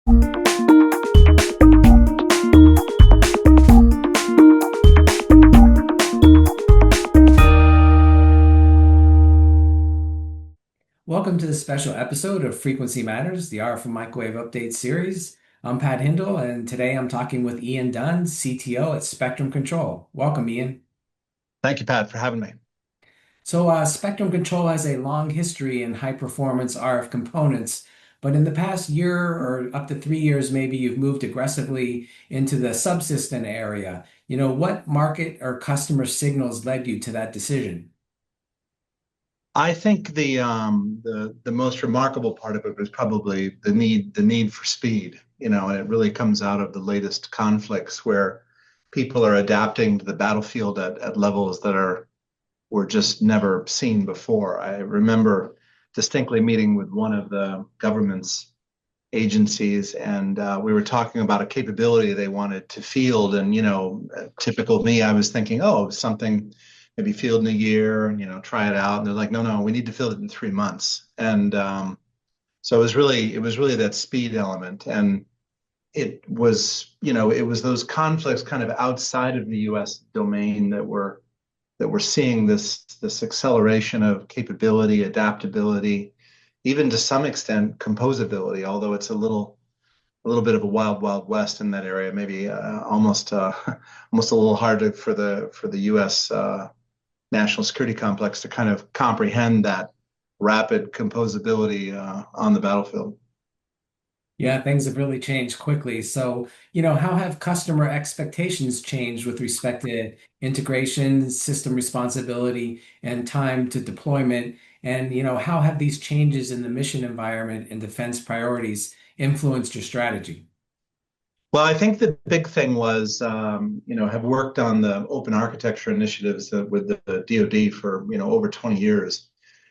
Welcome to this special episode of Frequency Matters, the RF and Microwave Update series. I'm Pat Hindle, and today I'm talking with Ian Dunn, CTO at Spectrum Control. Welcome, Ian. Thank you, Pat, for having me. Spectrum Control has a long history in high performance RF components, but in the past year or up to 3 years, maybe you've moved aggressively into the subsystem area. What market or customer signals led you to that decision? I think the most remarkable part of it was probably the need for speed, and it really comes out of the latest conflicts where people are adapting to the battlefield at levels that were just never seen before. I remember distinctly meeting with one of the government's agencies, and we were talking about a capability they wanted to field. And typical me, I was thinking, oh, something maybe field in a year, and try it out. And they're like, no, no, we need to field it in 3 months. And so it was really that speed element, and it was those conflicts kind of outside of the U.S. domain that we're seeing this acceleration of capability, adaptability, even to some extent composability, although it's a little bit of a wild west in that area, maybe almost almost a little hard for the U.S. National security complex to kind of comprehend that rapid composability on the battlefield. Yeah, things have really changed quickly. How have customer expectations changed with respect to integration, system responsibility, and time to deployment? And how have these changes in the mission environment and defense priorities influenced your strategy? Well, I think the big thing was, have worked on the open architecture initiatives with the DoD for, over 20 years.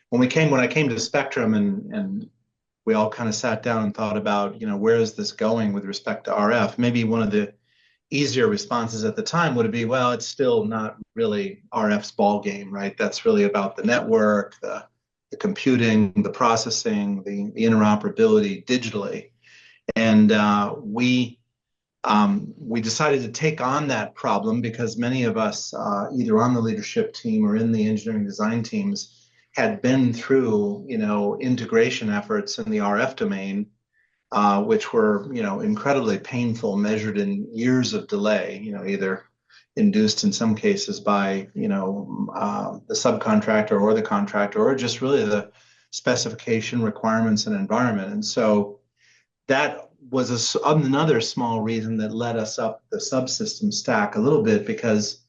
When I came to Spectrum, and we all kind of sat down and thought about, where is this going with respect to RF? Maybe one of the easier responses at the time would be, well, it's still not really RF's ball game, right? That's really about the network, the computing, the processing, the interoperability digitally. And we decided to take on that problem because many of us, either on the leadership team or in the engineering design teams, had been through, integration efforts in the RF domain, which were, incredibly painful, measured in years of delay, either induced in some cases by, the subcontractor or the contractor, or just really the specification requirements and environment. And so that was another small reason that led us up the subsystem stack a little bit, because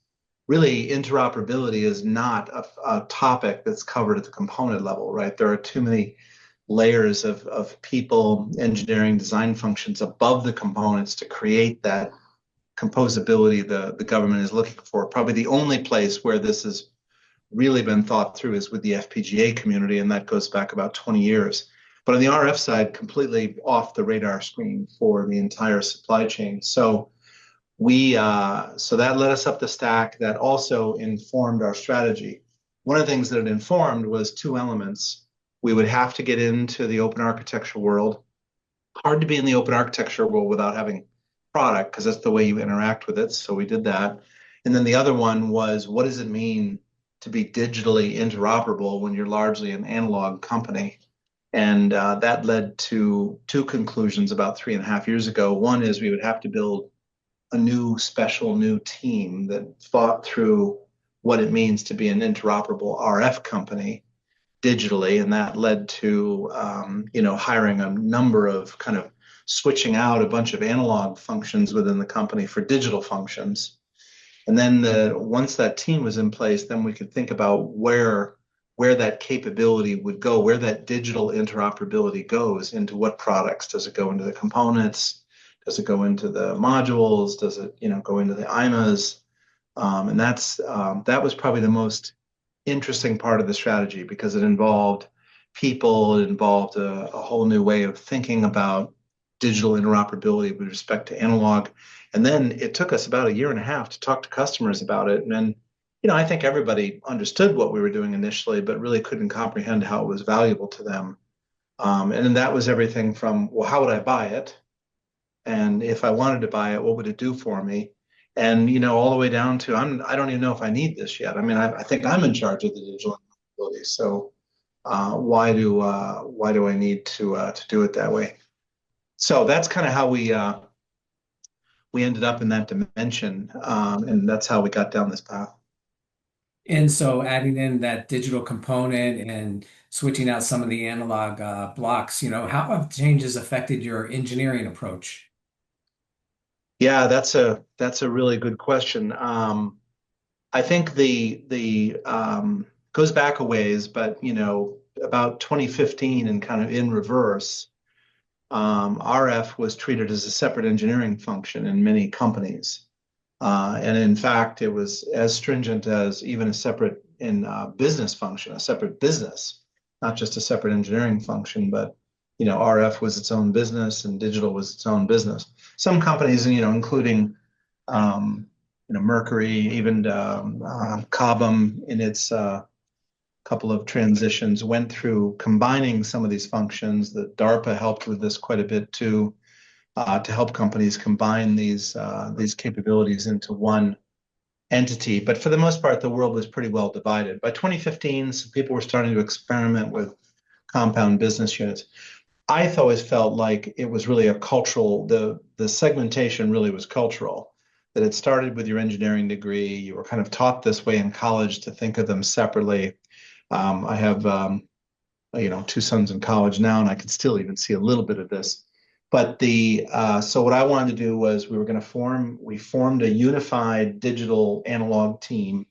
really interoperability is not a topic that's covered at the component level, right? There are too many layers of people, engineering, design functions above the components to create that composability the government is looking for. Probably the only place where this has really been thought through is with the FPGA community, and that goes back about 20 years. But on the RF side, completely off the radar screen for the entire supply chain. So that led us up the stack. That also informed our strategy. One of the things that it informed was two elements. We would have to get into the open architecture world. Hard to be in the open architecture world without having product, because that's the way you interact with it. So we did that. And then the other one was, what does it mean to be digitally interoperable when you're largely an analog company? And that led to two conclusions about 3.5 years ago. One is we would have to build a new team that thought through what it means to be an interoperable RF company digitally. And that led to, hiring a number of kind of switching out a bunch of analog functions within the company for digital functions. And then once that team was in place, then we could think about where that capability would go, where that digital interoperability goes, into what products. Does it go into the components? Does it go into the modules? Does it, go into the IMAs? And that was probably the most interesting part of the strategy, because it involved people, it involved a whole new way of thinking about digital interoperability with respect to analog. And then it took us about 1.5 years to talk to customers about it. And then, I think everybody understood what we were doing initially, but really couldn't comprehend how it was valuable to them. And then that was everything from, well, how would I buy it? And if I wanted to buy it, what would it do for me? And all the way down to I don't even know if I need this yet. I mean, I think I'm in charge of the digital capabilities. So why do I need to do it that way? So that's kind of how we ended up in that dimension, and that's how we got down this path. And so adding in that digital component and switching out some of the analog blocks, how have changes affected your engineering approach? Yeah, that's a really good question. I think the goes back a ways, but about 2015 and kind of in reverse, RF was treated as a separate engineering function in many companies. And in fact, it was as stringent as even a separate in business function, a separate business, not just a separate engineering function, but RF was its own business and digital was its own business. Some companies, including Mercury, even Cobham in its couple of transitions, went through combining some of these functions. That DARPA helped with this quite a bit too, to help companies combine these capabilities into one entity. But for the most part, the world was pretty well divided. By 2015, some people were starting to experiment with compound business units. I've always felt like it was really a cultural, the segmentation really was cultural, that it started with your engineering degree. You were kind of taught this way in college to think of them separately. I have, two sons in college now, and I can still even see a little bit of this. But so what I wanted to do was we formed a unified digital analog team.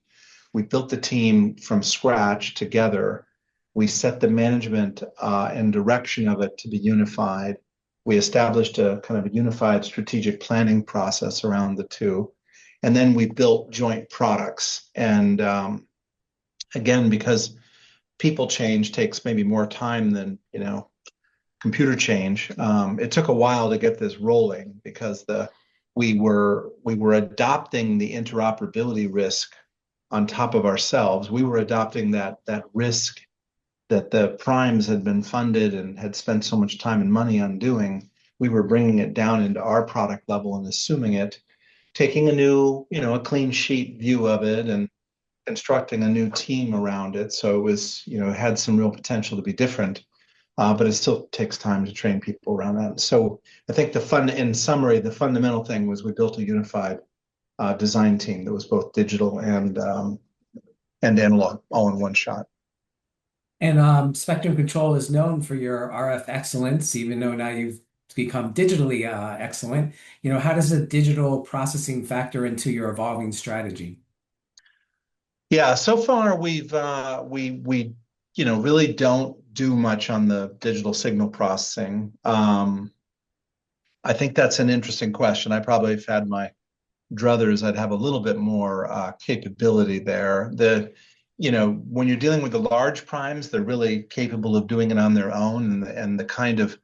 We built the team from scratch together. We set the management and direction of it to be unified. We established a kind of a unified strategic planning process around the two. And then we built joint products. And again, because people change takes maybe more time than, computer change. It took a while to get this rolling because we were adopting the interoperability risk on top of ourselves. We were adopting that risk that the primes had been funded and had spent so much time and money on doing. We were bringing it down into our product level and assuming it, taking a clean sheet view of it and constructing a new team around it. So it was, it had some real potential to be different, but it still takes time to train people around that. So I think in summary, the fundamental thing was we built a unified design team that was both digital and analog all in one shot. And Spectrum Control is known for your RF excellence, even though now you've become digitally excellent. How does a digital processing factor into your evolving strategy? Yeah, so far we really don't do much on the digital signal processing. I think that's an interesting question. I probably have had my druthers. I'd have a little bit more capability there. When you're dealing with the large primes, they're really capable of doing it on their own, and the kind of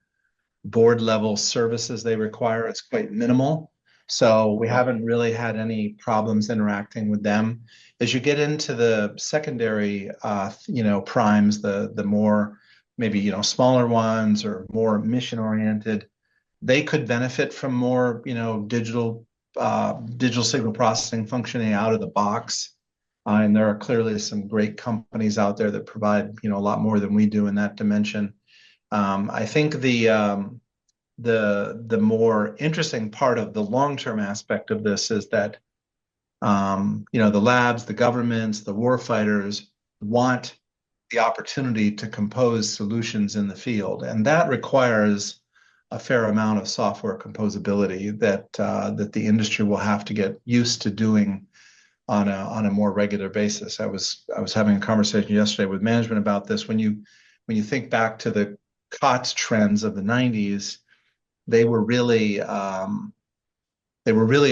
board level services they require, it's quite minimal. So we haven't really had any problems interacting with them. As you get into the secondary, primes, the more maybe, smaller ones or more mission oriented, they could benefit from more, digital signal processing functioning out of the box. And there are clearly some great companies out there that provide, a lot more than we do in that dimension. I think the more interesting part of the long-term aspect of this is that the labs, the governments, the warfighters want the opportunity to compose solutions in the field, and that requires a fair amount of software composability that the industry will have to get used to doing on a more regular basis. I was having a conversation yesterday with management about this. When you think back to the COTS trends of the 90s, they were really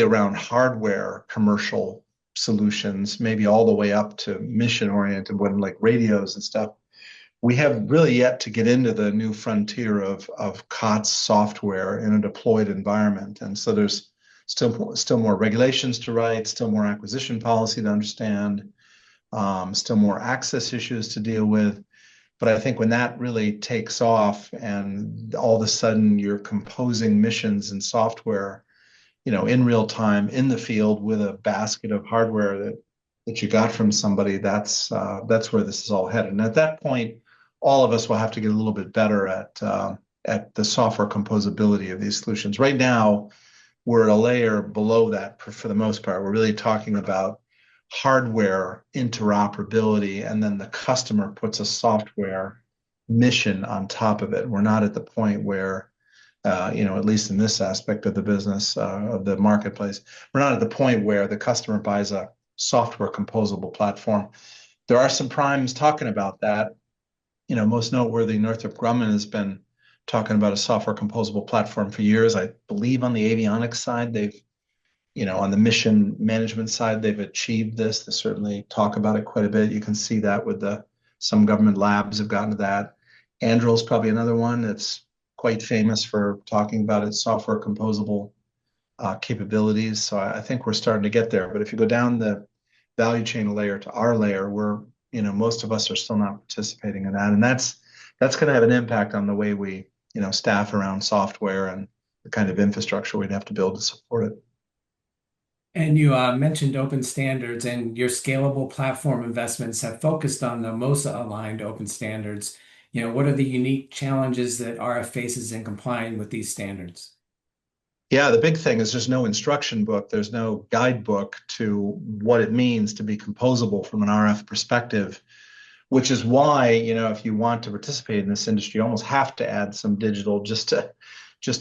around hardware commercial solutions, maybe all the way up to mission oriented, when like radios and stuff. We have really yet to get into the new frontier of COTS software in a deployed environment, and so there's still more regulations to write, still more acquisition policy to understand, still more access issues to deal with. But I think when that really takes off and all of a sudden you're composing missions and software, in real time in the field with a basket of hardware that you got from somebody, that's where this is all headed. And at that point, all of us will have to get a little bit better at the software composability of these solutions. Right now, we're a layer below that for the most part. We're really talking about hardware interoperability, and then the customer puts a software mission on top of it. We're not at the point where, at least in this aspect of the business, of the marketplace, we're not at the point where the customer buys a software composable platform. There are some primes talking about that. Most noteworthy, Northrop Grumman has been talking about a software composable platform for years. I believe on the avionics side, on the mission management side, they've achieved this. They certainly talk about it quite a bit. You can see that with some government labs have gotten to that. Anduril is probably another one that's quite famous for talking about its software composable capabilities. So I think we're starting to get there. But if you go down the value chain layer to our layer, most of us are still not participating in that. And that's going to have an impact on the way we, staff around software and the kind of infrastructure we'd have to build to support it. And you mentioned open standards, and your scalable platform investments have focused on the MOSA aligned open standards. What are the unique challenges that RF faces in complying with these standards? Yeah, the big thing is there's no instruction book, there's no guidebook to what it means to be composable from an RF perspective, which is why, if you want to participate in this industry, you almost have to add some digital just to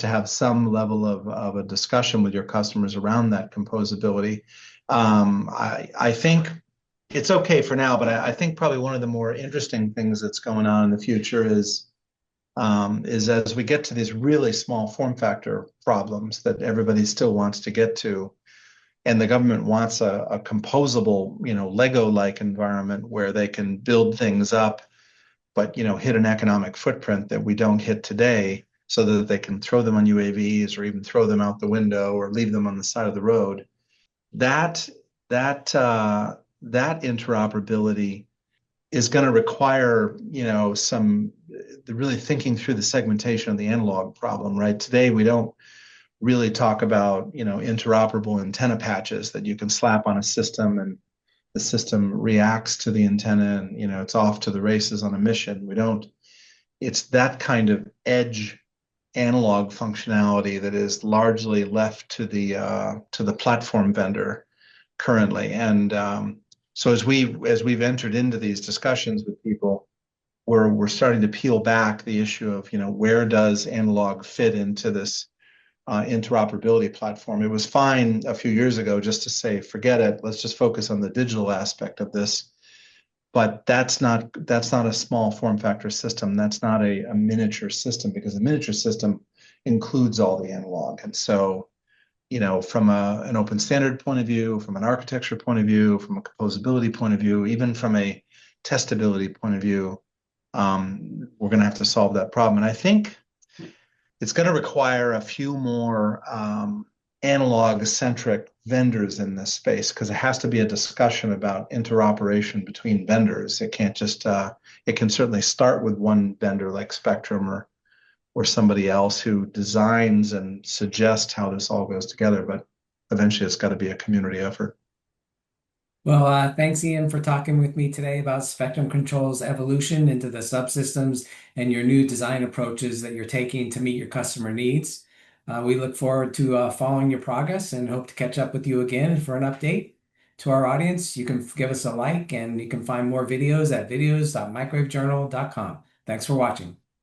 have some level of a discussion with your customers around that composability. I think it's okay for now, but I think probably one of the more interesting things that's going on in the future is as we get to these really small form factor problems that everybody still wants to get to, and the government wants a composable, Lego-like environment where they can build things up, but hit an economic footprint that we don't hit today, so that they can throw them on UAVs or even throw them out the window or leave them on the side of the road. That interoperability is going to require, some really thinking through the segmentation of the analog problem, right? Today, we don't really talk about, interoperable antenna patches that you can slap on a system and the system reacts to the antenna and, it's off to the races on a mission. It's that kind of edge analog functionality that is largely left to the platform vendor currently. And so as we've entered into these discussions with people, we're starting to peel back the issue of where does analog fit into this interoperability platform. It was fine a few years ago just to say forget it, let's just focus on the digital aspect of this. But that's not a small form factor system. That's not a miniature system, because a miniature system includes all the analog. And so, from an open standard point of view, from an architecture point of view, from a composability point of view, even from a testability point of view, we're going to have to solve that problem. And I think it's going to require a few more analog-centric vendors in this space, because it has to be a discussion about interoperation between vendors. It can't just it can certainly start with one vendor like Spectrum or somebody else who designs and suggests how this all goes together, but eventually it's got to be a community effort. Well, thanks, Ian, for talking with me today about Spectrum Control's evolution into the subsystems and your new design approaches that you're taking to meet your customer needs. We look forward to following your progress and hope to catch up with you again for an update. To our audience, you can give us a like, and you can find more videos at videos.microwavejournal.com. Thanks for watching.